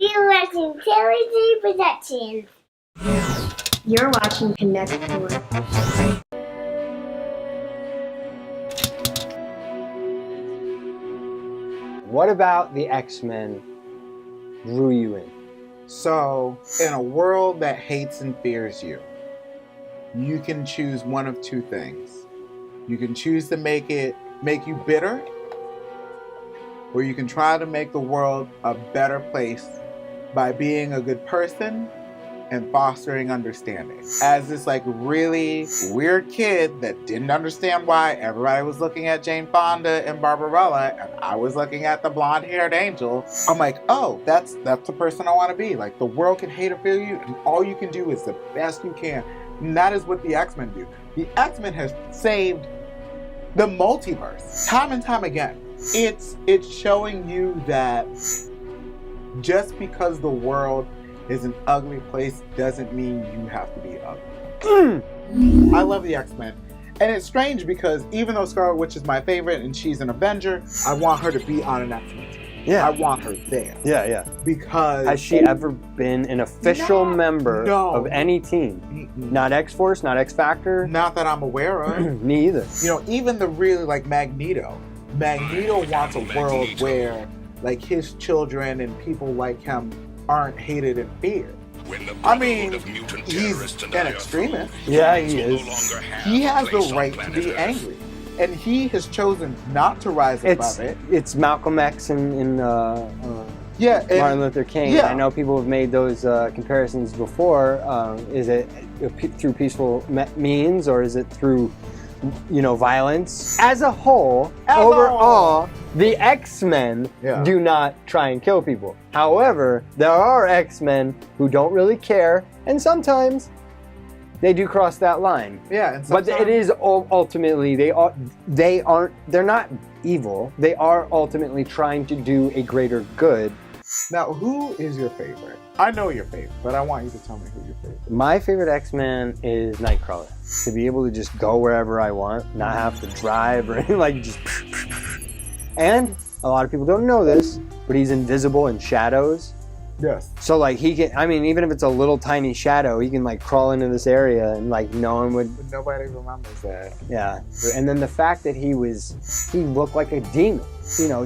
You're watching Talonted Productions. You're watching Connect Four. What about the X-Men drew you in? So, in a world that hates and fears you, you can choose one of two things. You can choose to make you bitter, or you can try to make the world a better place by being a good person and fostering understanding. As this really weird kid that didn't understand why everybody was looking at Jane Fonda and Barbarella and I was looking at the blonde-haired angel, I'm like, oh, that's the person I want to be. The world can hate or fear you and all you can do is the best you can. And that is what the X-Men do. The X-Men has saved the multiverse time and time again. It's showing you that just because the world is an ugly place doesn't mean you have to be ugly. I love the X-Men. And it's strange because even though Scarlet Witch is my favorite and she's an Avenger, I want her to be on an X-Men team. Yeah. I want her there. Yeah. Because... Has she ever been an official member of any team? Mm-mm. Not X-Force, not X-Factor? Not that I'm aware of. Me either. Even the really Magneto. Magneto wants a world where his children and people like him aren't hated and feared. I mean, he's an extremist. Yeah, he is. He has the right to be angry. And he has chosen not to rise above it. It's Malcolm X and Martin Luther King. Yeah. I know people have made those comparisons before. Is it through peaceful means or is it through violence? As a whole, overall, the X-Men do not try and kill people. However, there are X-Men who don't really care, and sometimes they do cross that line. Yeah, and but it is ultimately they're not evil. They are ultimately trying to do a greater good. Now, who is your favorite? I know your favorite, but I want you to tell me who your favorite. My favorite X-Man is Nightcrawler. To be able to just go wherever I want, not have to drive or anything, just. And a lot of people don't know this, but he's invisible in shadows. Yes. So he can. I mean, even if it's a little tiny shadow, he can crawl into this area and no one would. But nobody remembers that. Yeah, and then the fact that he looked like a demon.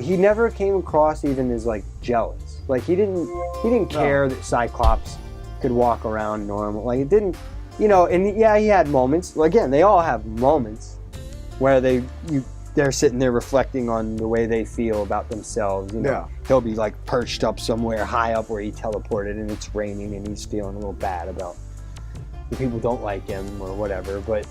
He never came across even as jealous. He didn't care that Cyclops could walk around normal. It didn't. And yeah, he had moments. Again, they all have moments where they're sitting there reflecting on the way they feel about themselves. He'll be perched up somewhere high up where he teleported and it's raining and he's feeling a little bad about the people don't like him or whatever. But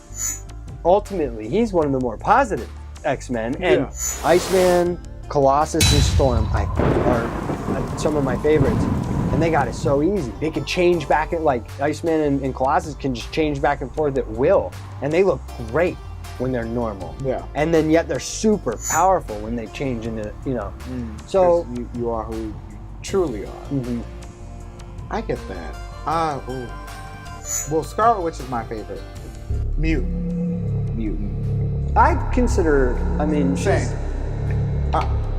ultimately, he's one of the more positive X-Men. And Iceman, Colossus, and Storm are some of my favorites. And they got it so easy. They can change back and Iceman and Colossus can just change back and forth at will. And they look great when they're normal. Yeah. And then yet they're super powerful when they change into, So you are who you truly are. Mm-hmm. I get that. Well, Scarlet Witch is my favorite. Mutant. I consider, Shane.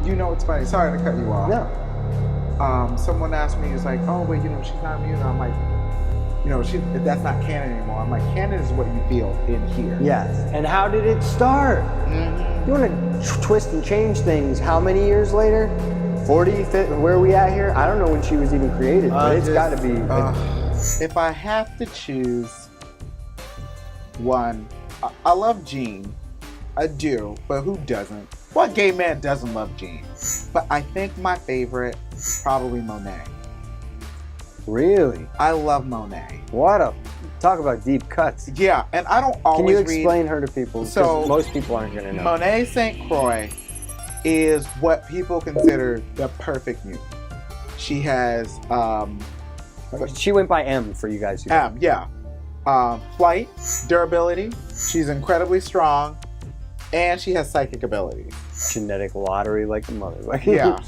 It's funny. Sorry to cut you off. No. Someone asked me, it's oh, but she's not mutant. I'm like, that's not canon anymore. I'm like, canon is what you feel in here. Yes. And how did it start? Mm-hmm. You want to twist and change things how many years later? 40, 50, where are we at here? I don't know when she was even created, but it's got to be. If I have to choose one, I love Jean. I do, but who doesn't? What gay man doesn't love Jean? But I think my favorite is probably Monet. Really? I love Monet. Talk about deep cuts. Yeah, and I don't always Can you explain her to people? So most people aren't going to know. Monet St. Croix is what people consider the perfect mutant. She has she went by M for you guys. Flight, durability. She's incredibly strong, and she has psychic abilities. Genetic lottery like the mother. Yeah.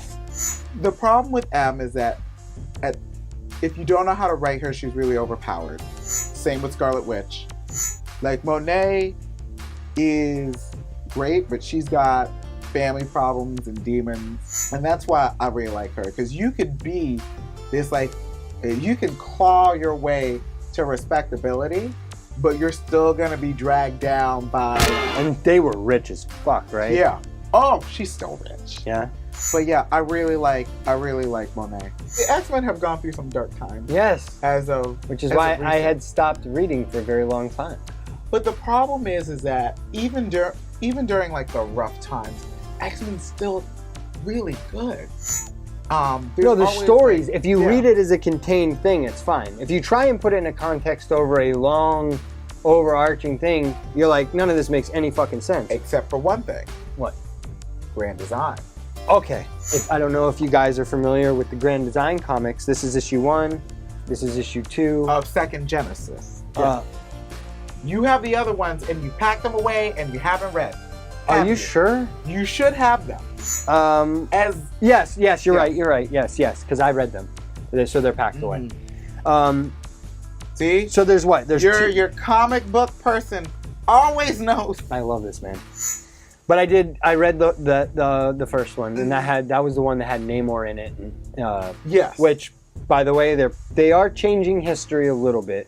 The problem with M is that if you don't know how to write her, she's really overpowered. Same with Scarlet Witch. Monet is great, but she's got family problems and demons. And that's why I really like her. Because you could be It's like you can claw your way to respectability, but you're still gonna be dragged down by. And they were rich as fuck, right? Yeah. Oh, she's still rich. Yeah. But yeah, I really like Monet. The X-Men have gone through some dark times. Yes. Which is why I had stopped reading for a very long time. But the problem is that even during like the rough times, X-Men's still really good. The stories, if you read it as a contained thing, it's fine. If you try and put it in a context over a long, overarching thing, you're like, none of this makes any fucking sense. Except for one thing. What? Grand design. Okay. I don't know if you guys are familiar with the Grand Design comics. This is issue 1. This is issue 2. Of Second Genesis. Yeah. You have the other ones and you packed them away and you haven't read. Are you sure? You should have them. Yes, you're right. Yes, because I read them. So they're packed away. See? So there's what? There's your comic book person always knows. I love this, man. But I read the first one, and that was the one that had Namor in it. And, yes. Which, by the way, they are changing history a little bit.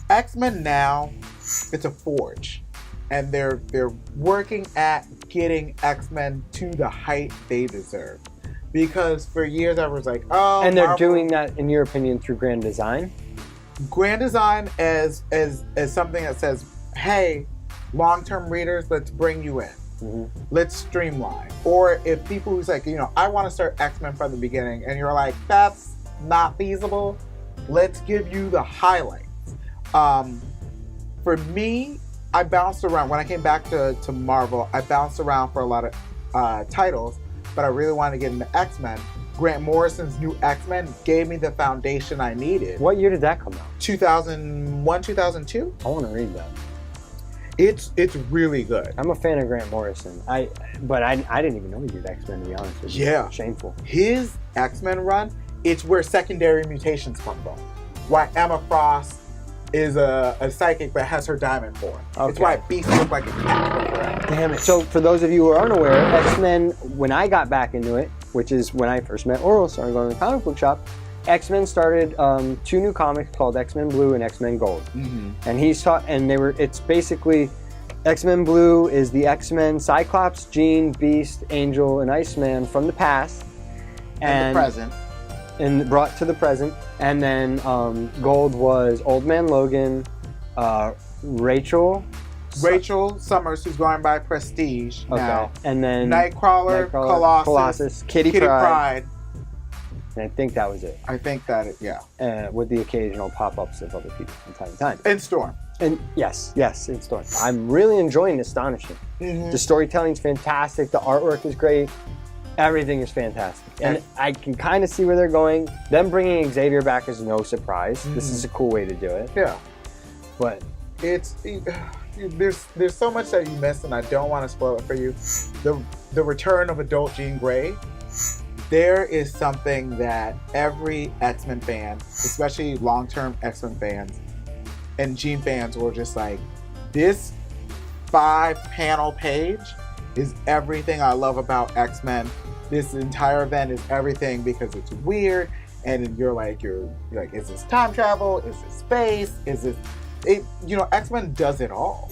X-Men now, it's a forge, and they're working at getting X-Men to the height they deserve. Because for years I was like, oh. And they're doing that, in your opinion, through Grand Design. Grand Design as something that says, hey, long-term readers, let's bring you in. Mm-hmm. Let's streamline. Or if people who's like, I want to start X-Men from the beginning, and you're like, that's not feasible, let's give you the highlights. For me, I bounced around. When I came back to Marvel, I bounced around for a lot of titles, but I really wanted to get into X-Men. Grant Morrison's new X-Men gave me the foundation I needed. What year did that come out? 2001, 2002? I want to read that. It's really good. I'm a fan of Grant Morrison. But I didn't even know he did X-Men, to be honest with you. Yeah. Shameful. His X-Men run, it's where secondary mutations come from. Why Emma Frost is a psychic but has her diamond form. Okay. It's why Beast looks like a cat. Damn it. So for those of you who are unaware, X-Men, when I got back into it, which is when I first met Oral, started going to the comic book shop, X-Men started 2 new comics called X-Men Blue and X-Men Gold. Mm-hmm. And it's basically, X-Men Blue is the X-Men Cyclops, Jean, Beast, Angel, and Iceman from the past. And the present. And brought to the present. And then Gold was Old Man Logan, Rachel Summers, who's going by Prestige now. And then Nightcrawler, Colossus, Kitty Pryde. And I think that was it. I think that with the occasional pop-ups of other people from time to time. And Storm. And yes, in Storm. I'm really enjoying Astonishing. Mm-hmm. The storytelling's fantastic. The artwork is great. Everything is fantastic. And I can kind of see where they're going. Them bringing Xavier back is no surprise. Mm-hmm. This is a cool way to do it. Yeah. But there's so much that you missed, and I don't want to spoil it for you. The return of adult Jean Grey. There is something that every X-Men fan, especially long-term X-Men fans and Jean fans, were just like, this 5-panel page is everything I love about X-Men. This entire event is everything because it's weird, and you're like, is this time travel? Is this space? Is this... X-Men does it all.